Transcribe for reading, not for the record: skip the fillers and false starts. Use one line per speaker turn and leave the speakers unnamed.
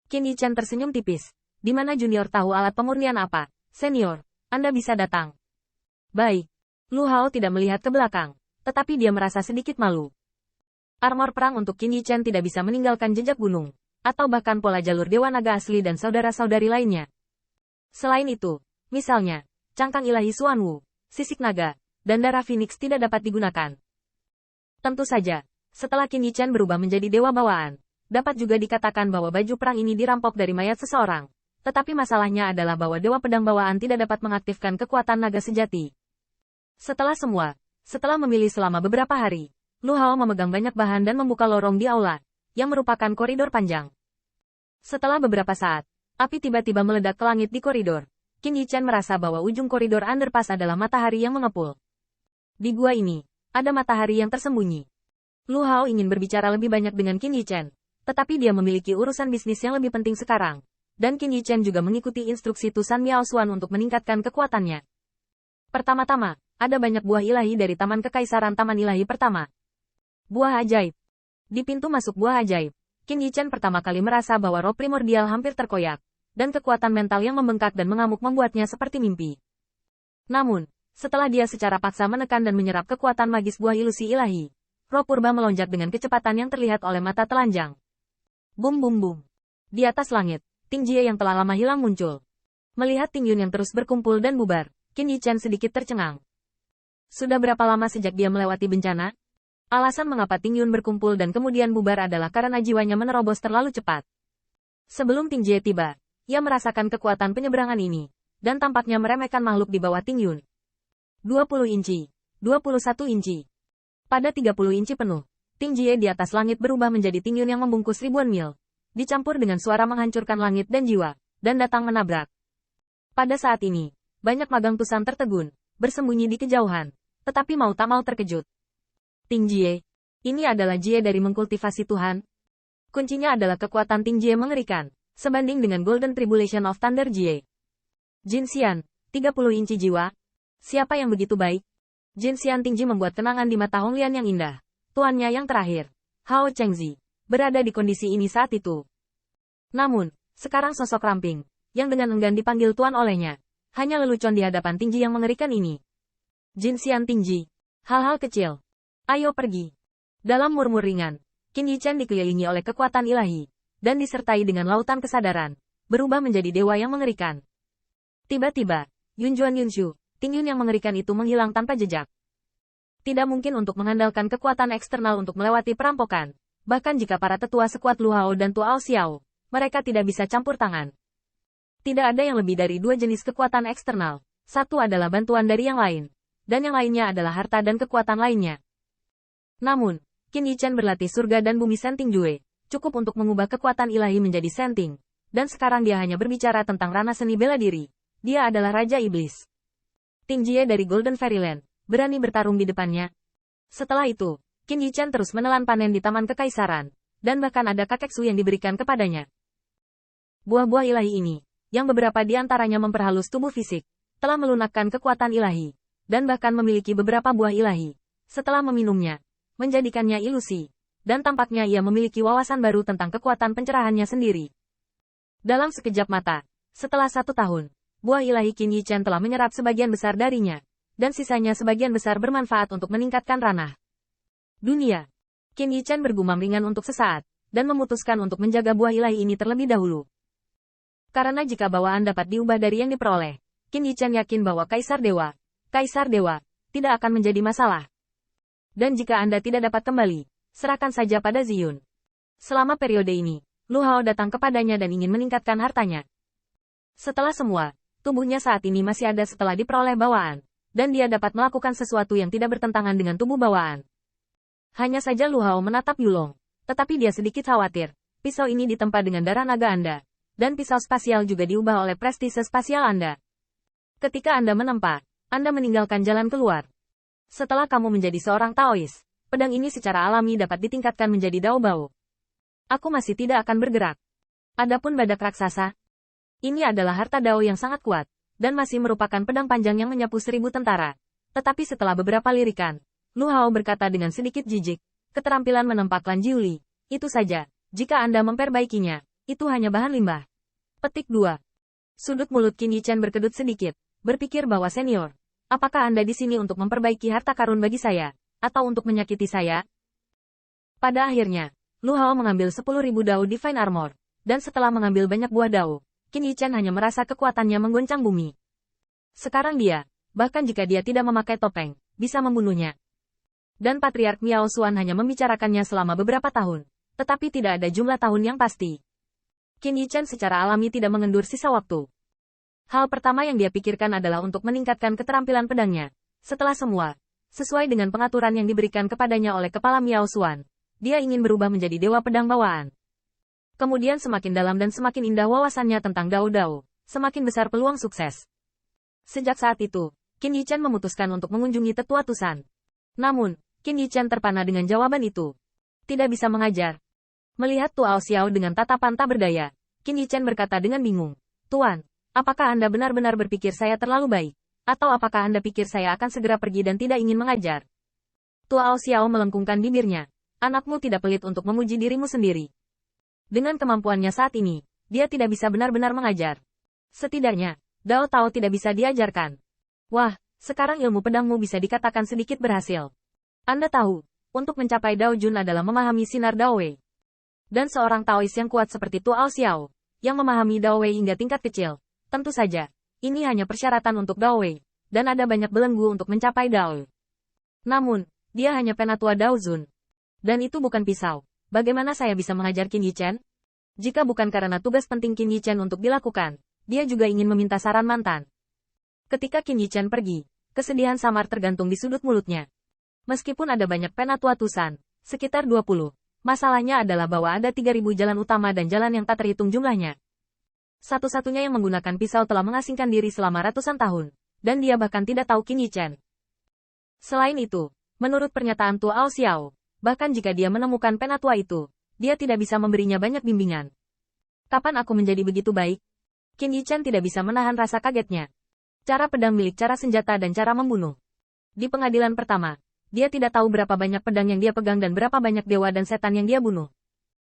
Qin Yichan tersenyum tipis. Di mana junior tahu alat pemurnian apa? Senior, Anda bisa datang. Baik. Lu Hao tidak melihat ke belakang, tetapi dia merasa sedikit malu. Armor perang untuk Qin Yichan tidak bisa meninggalkan jejak gunung, atau bahkan pola jalur Dewa Naga asli dan saudara-saudari lainnya. Selain itu, misalnya, cangkang ilahi Xuanwu, sisik naga, dan darah Phoenix tidak dapat digunakan. Tentu saja, setelah Qin Yichan berubah menjadi dewa bawaan, dapat juga dikatakan bahwa baju perang ini dirampok dari mayat seseorang. Tetapi masalahnya adalah bahwa dewa pedang bawaan tidak dapat mengaktifkan kekuatan naga sejati. Setelah memilih selama beberapa hari, Lu Hao memegang banyak bahan dan membuka lorong di aula, yang merupakan koridor panjang. Setelah beberapa saat, api tiba-tiba meledak ke langit di koridor. Qin Yichan merasa bahwa ujung koridor underpass adalah matahari yang mengepul. Di gua ini, ada matahari yang tersembunyi. Lu Hao ingin berbicara lebih banyak dengan Qin Yichan, tetapi dia memiliki urusan bisnis yang lebih penting sekarang. Dan Qin Yichan juga mengikuti instruksi Tusan Miao Xuan untuk meningkatkan kekuatannya. Pertama-tama, ada banyak buah ilahi dari Taman Kekaisaran Taman Ilahi pertama. Buah ajaib. Di pintu masuk buah ajaib, Qin Yichan pertama kali merasa bahwa roh primordial hampir terkoyak, dan kekuatan mental yang membengkak dan mengamuk membuatnya seperti mimpi. Namun, setelah dia secara paksa menekan dan menyerap kekuatan magis buah ilusi ilahi, roh purba melonjak dengan kecepatan yang terlihat oleh mata telanjang. Bum bum bum. Di atas langit, Ting Jie yang telah lama hilang muncul. Melihat Ting Yun yang terus berkumpul dan bubar, Qin Yichan sedikit tercengang. Sudah berapa lama sejak dia melewati bencana? Alasan mengapa Ting Yun berkumpul dan kemudian bubar adalah karena jiwanya menerobos terlalu cepat. Sebelum Ting Jie tiba, ia merasakan kekuatan penyeberangan ini, dan tampaknya meremehkan makhluk di bawah Ting Yun. 20 inci, 21 inci. Pada 30 inci penuh, Ting Jie di atas langit berubah menjadi Ting Yun yang membungkus ribuan mil. Dicampur dengan suara menghancurkan langit dan jiwa, dan datang menabrak. Pada saat ini, banyak magang Tusan tertegun, bersembunyi di kejauhan, tetapi mau tak mau terkejut. Ting Jie. Ini adalah Jie dari mengkultivasi Tuhan. Kuncinya adalah kekuatan Ting Jie mengerikan, sebanding dengan Golden Tribulation of Thunder Jie. Jin Xian, 30 inci jiwa. Siapa yang begitu baik? Jin Xian Tingji membuat kenangan di mata Hong Lian yang indah. Tuannya yang terakhir, Hao Chengzi, berada di kondisi ini saat itu. Namun, sekarang sosok ramping, yang dengan enggan dipanggil tuan olehnya, hanya lelucon di hadapan Tingji yang mengerikan ini. Jin Xian Tingji. Hal-hal kecil. Ayo pergi. Dalam murmur ringan, Qin Yichan dikelilingi oleh kekuatan ilahi, dan disertai dengan lautan kesadaran, berubah menjadi dewa yang mengerikan. Tiba-tiba, Yunjuan Yunshu, Ting Yun yang mengerikan itu menghilang tanpa jejak. Tidak mungkin untuk mengandalkan kekuatan eksternal untuk melewati perampokan, bahkan jika para tetua sekuat Lu Hao dan Tuao Xiao, mereka tidak bisa campur tangan. Tidak ada yang lebih dari dua jenis kekuatan eksternal, satu adalah bantuan dari yang lain, dan yang lainnya adalah harta dan kekuatan lainnya. Namun, Qin Yichan berlatih surga dan bumi Senting Jue, cukup untuk mengubah kekuatan ilahi menjadi Senting, dan sekarang dia hanya berbicara tentang ranah seni bela diri. Dia adalah Raja Iblis. Ting Jie dari Golden Fairyland, berani bertarung di depannya. Setelah itu, Qin Yichan terus menelan panen di Taman Kekaisaran, dan bahkan ada kakeksu yang diberikan kepadanya. Buah-buah ilahi ini, yang beberapa di antaranya memperhalus tubuh fisik, telah melunakkan kekuatan ilahi, dan bahkan memiliki beberapa buah ilahi. Setelah meminumnya, menjadikannya ilusi, dan tampaknya ia memiliki wawasan baru tentang kekuatan pencerahannya sendiri. Dalam sekejap mata, setelah 1 tahun, buah ilahi Qin Yichan telah menyerap sebagian besar darinya, dan sisanya sebagian besar bermanfaat untuk meningkatkan ranah dunia. Qin Yichan bergumam ringan untuk sesaat, dan memutuskan untuk menjaga buah ilahi ini terlebih dahulu. Karena jika bawaan dapat diubah dari yang diperoleh, Qin Yichan yakin bahwa Kaisar Dewa, tidak akan menjadi masalah. Dan jika Anda tidak dapat kembali, serahkan saja pada Ziyun. Selama periode ini, Lu Hao datang kepadanya dan ingin meningkatkan hartanya. Setelah semua, tubuhnya saat ini masih ada setelah diperoleh bawaan, dan dia dapat melakukan sesuatu yang tidak bertentangan dengan tubuh bawaan. Hanya saja Lu Hao menatap Yulong, tetapi dia sedikit khawatir, pisau ini ditempa dengan darah naga Anda. Dan pisau spasial juga diubah oleh prestise spasial Anda. Ketika Anda menempa, Anda meninggalkan jalan keluar. Setelah kamu menjadi seorang Taois, pedang ini secara alami dapat ditingkatkan menjadi Dao Bao. Aku masih tidak akan bergerak. Adapun badak raksasa, ini adalah harta Dao yang sangat kuat, dan masih merupakan pedang panjang yang menyapu 1000 tentara. Tetapi setelah beberapa lirikan, Lu Hao berkata dengan sedikit jijik, keterampilan menempa klan Jiuli. Itu saja, jika Anda memperbaikinya, Itu hanya bahan limbah. Petik 2. Sudut mulut Qin Yichen berkedut sedikit, berpikir bahwa senior. Apakah Anda di sini untuk memperbaiki harta karun bagi saya, atau untuk menyakiti saya? Pada akhirnya, Lu Hao mengambil 10.000 dao Divine Armor, dan setelah mengambil banyak buah dao, Qin Yichen hanya merasa kekuatannya mengguncang bumi. Sekarang dia, bahkan jika dia tidak memakai topeng, bisa membunuhnya. Dan Patriark Miao Xuan hanya membicarakannya selama beberapa tahun, tetapi tidak ada jumlah tahun yang pasti. Qin Yichen secara alami tidak mengendur sisa waktu. Hal pertama yang dia pikirkan adalah untuk meningkatkan keterampilan pedangnya. Setelah semua, sesuai dengan pengaturan yang diberikan kepadanya oleh kepala Miao Xuan, dia ingin berubah menjadi dewa pedang bawaan. Kemudian semakin dalam dan semakin indah wawasannya tentang Dao-Dao, semakin besar peluang sukses. Sejak saat itu, Qin Yichen memutuskan untuk mengunjungi Tetua Tusan. Namun, Qin Yichen terpana dengan jawaban itu. Tidak bisa mengajar. Melihat Tuao Xiao dengan tatapan tak berdaya, Qin Yichen berkata dengan bingung, "Tuan, apakah Anda benar-benar berpikir saya terlalu baik? Atau apakah Anda pikir saya akan segera pergi dan tidak ingin mengajar?" Tuao Xiao melengkungkan bibirnya. "Anakmu tidak pelit untuk memuji dirimu sendiri. Dengan kemampuannya saat ini, dia tidak bisa benar-benar mengajar. Setidaknya, Dao Tao tidak bisa diajarkan. Wah, sekarang ilmu pedangmu bisa dikatakan sedikit berhasil. Anda tahu, untuk mencapai Dao Jun adalah memahami sinar Dao Wei. Dan seorang Taois yang kuat seperti Tuao Xiao, yang memahami Dao Wei hingga tingkat kecil, tentu saja, ini hanya persyaratan untuk Dao Wei, dan ada banyak belenggu untuk mencapai Dao. Namun, dia hanya penatua Dao Zun. Dan itu bukan pisau. Bagaimana saya bisa mengajar Qin Yichen? Jika bukan karena tugas penting Qin Yichen untuk dilakukan, dia juga ingin meminta saran mantan." Ketika Qin Yichen pergi, kesedihan samar tergantung di sudut mulutnya. Meskipun ada banyak penatua Tusan, sekitar 20, masalahnya adalah bahwa ada 3.000 jalan utama dan jalan yang tak terhitung jumlahnya. Satu-satunya yang menggunakan pisau telah mengasingkan diri selama ratusan tahun, dan dia bahkan tidak tahu Qin Yichen. Selain itu, menurut pernyataan Tuao Xiao, bahkan jika dia menemukan penatua itu, dia tidak bisa memberinya banyak bimbingan. "Kapan aku menjadi begitu baik?" Qin Yichen tidak bisa menahan rasa kagetnya. Cara pedang milik cara senjata dan cara membunuh. Di pengadilan pertama, dia tidak tahu berapa banyak pedang yang dia pegang dan berapa banyak dewa dan setan yang dia bunuh.